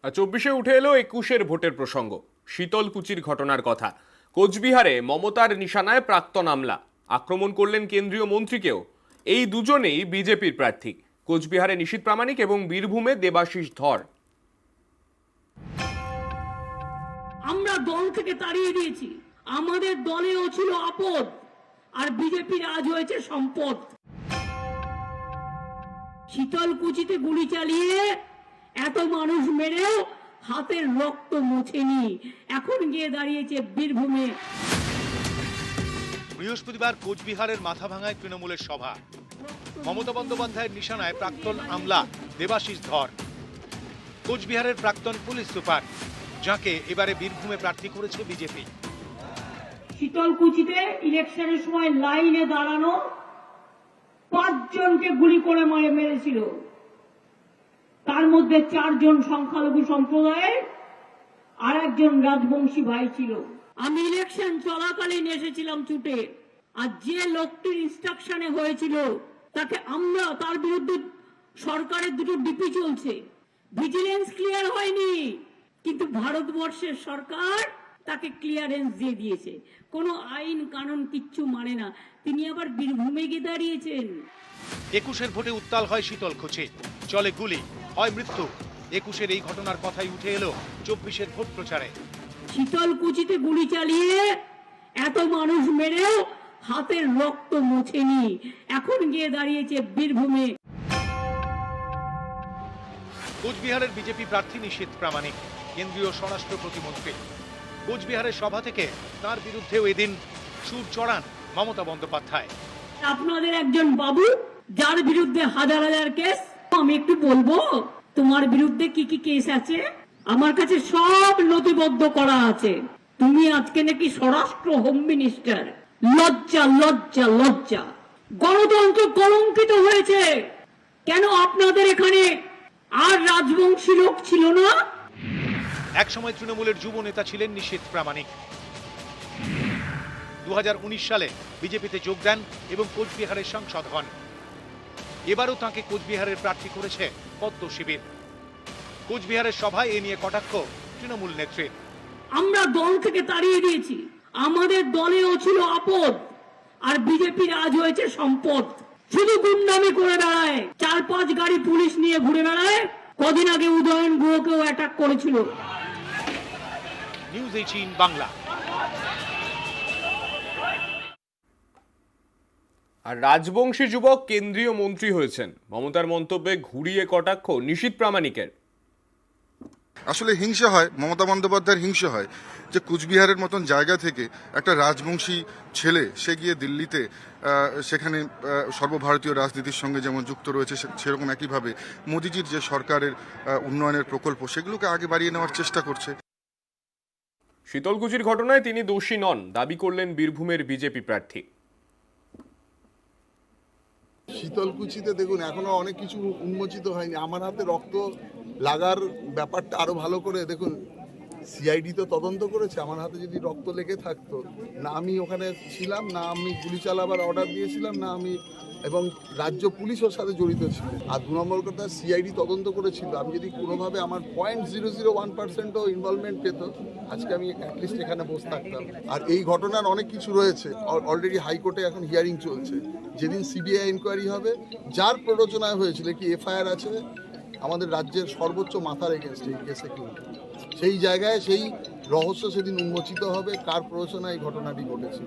আর 24-এ উঠে এলো 21-এর ভোটের প্রসঙ্গ। শীতলকুচির ঘটনার কথা। কোচবিহারে মমতার নিশানায় প্রাক্তন আমলা আক্রমণ করলেন কেন্দ্রীয় মন্ত্রীকেও। এই দুজনেই বিজেপির প্রার্থী। কোচবিহারে নিশীথ প্রামাণিক এবং বীরভূমে দেবাশিস ধর। আমরা দল থেকে তাড়িয়ে দিয়েছি। আমাদের দলেও ছিল আপদ, আর বিজেপির আজ হয়েছে সম্পদ। শীতলকুচিতে গুলি চালিয়ে এত মানুষ মেরেও হাতের রক্ত মোছেনি, এখন গিয়ে দাঁড়িয়েছে বীরভূমে। বৃহস্পতিবার কোচবিহারের মাথাভাঙায় তৃণমূলের সভা। মমতা বন্দ্যোপাধ্যায়ের নিশানায় প্রাক্তন আমলা দেবাশিস ধর, কোচবিহারের প্রাক্তন পুলিশ সুপার, যাকে এবারে বীরভূমে প্রার্থী করেছে বিজেপি। শীতলকুচিতে ইলেকশনের সময় লাইনে দাঁড়ানো 5 জনকে গুলি করে মেরেছিল। তার মধ্যে 4 জন সংখ্যালঘু সম্প্রদায়ের, আর একজন রাজবংশী ভাই ছিল। আমি ইলেকশন চলাকালীন এসেছিলাম ছুটে, আর যে লোকটির ইনস্ট্রাকশনে হয়েছিল তাকে আমরা, তার বিরুদ্ধে সরকারের 2টো ডিপি চলছে, ভিজিলেন্স ক্লিয়ার হয়নি, কিন্তু ভারতবর্ষের সরকার তাকে ক্লিয়ারেন্স দিয়ে দিয়েছে। কোনো আইন কানুন কিচ্ছু মানে না, তিনি আবার বীরভূমে গিয়ে দাঁড়িয়েছেন। 21-এর ভোটে উত্তাল হয় শীতলকুচি, চলে গুলি, হয় মৃত্যু। 21-এর এই ঘটনার কথাই উঠে এলো 24-এর ভোট প্রচারে। শীতলকুচিতে গুলি চালিয়ে এত মানুষ মেরেও হাতের রক্ত মোছেনি, এখন গিয়ে দাঁড়িয়েছে বীরভূমে। কোচবিহারের বিজেপি প্রার্থী নিশীথ প্রামাণিক, কেন্দ্রীয় স্বরাষ্ট্র প্রতিমন্ত্রী। কোচবিহারের সভা থেকে তার বিরুদ্ধেও এদিন সুর চড়ান মমতা বন্দ্যোপাধ্যায়। আপনাদের একজন বাবু, যার বিরুদ্ধে হাজার হাজার কেস, আমি একটু বলবো তোমার বিরুদ্ধে কি কি কেস আছে? আমার কাছে সব নথিবদ্ধ করা আছে। তুমি আজকে নাকি স্বরাষ্ট্র হোম মিনিস্টার। লজ্জা লজ্জা লজ্জা! গণতন্ত্র কলঙ্কিত হয়েছে। কেন আপনাদের এখানে আর রাজবংশী লোক ছিল না? একসময় তৃণমূলের যুব নেতা ছিলেন নিশীথ প্রামাণিক। 2019 সালে বিজেপিতে যোগ দেন এবং কোচবিহারের সাংসদ হন। এবারও তাঁকে কোচবিহারের প্রার্থী করেছে পদ্ম শিবির। কোচবিহারের সভায় এ নিয়ে কটাক্ষ তৃণমূল নেত্রীর। আমরা দল থেকে তাড়িয়ে দিয়েছি। আমাদের দলেও ছিল আপদ, আর বিজেপির আজ হয়েছে সম্পদ। শুধু গুন্ডামি করে বেড়ায়, 4-5 গাড়ি পুলিশ নিয়ে ঘুরে বেড়ায়। কদিন আগে উদয়ন গুহকেও অ্যাটাক করেছিল। নিউজ 18 বাংলা। আর রাজবংশী যুবক কেন্দ্রীয় মন্ত্রী হয়েছেন, মমতার মন্তব্যে ঘুরিয়ে কটাক্ষ নিশীথ প্রামাণিকের। আসলে হিংসা হয়, মমতা বন্দ্যোপাধ্যায়ের হিংসা হয় যে কুচবিহারের মতন জায়গা থেকে একটা রাজবংশী ছেলে সে গিয়ে দিল্লিতে সেখানে সর্বভারতীয় রাজনীতির সঙ্গে যেমন যুক্ত রয়েছে, সেরকম একইভাবে মোদিজির যে সরকারের উন্নয়নের প্রকল্প সেগুলোকে আগে বাড়িয়ে নেওয়ার চেষ্টা করছে। শীতলকুচির ঘটনায় তিনি দোষী নন দাবি করলেন বীরভূমের বিজেপি প্রার্থী। শীতলকুচিতে দেখুন এখনো অনেক কিছু উন্মোচিত হয়নি। আমার হাতে রক্ত লাগার ব্যাপারটা আরো ভালো করে দেখুন, সিআইডি তো তদন্ত করেছে। আমার হাতে যদি রক্ত লেগে থাকতো, না আমি ওখানে ছিলাম, না আমি গুলি চালাবার অর্ডার দিয়েছিলাম, না আমি, এবং রাজ্য পুলিশ ওর সাথে জড়িত ছিল। আর 2 নম্বর কথা, সিআইডি তদন্ত করেছিল। আমি যদি কোনোভাবে আমার 0.001%ও ইনভলভমেন্ট পেত, আজকে আমি অ্যাটলিস্ট এখানে বসে থাকতাম। আর এই ঘটনার অনেক কিছু রয়েছে, অলরেডি হাইকোর্টে এখন হিয়ারিং চলছে। যেদিন সিবিআই ইনকোয়ারি হবে, যার প্ররোচনায় হয়েছিল, কি এফআইআর আছে আমাদের রাজ্যের সর্বোচ্চ মাথার এগেনস্ট এই কেসে, কিন্তু সেই জায়গায় সেই রহস্য সেদিন উন্মোচিত হবে, কার প্ররোচনায় এই ঘটনাটি ঘটেছে।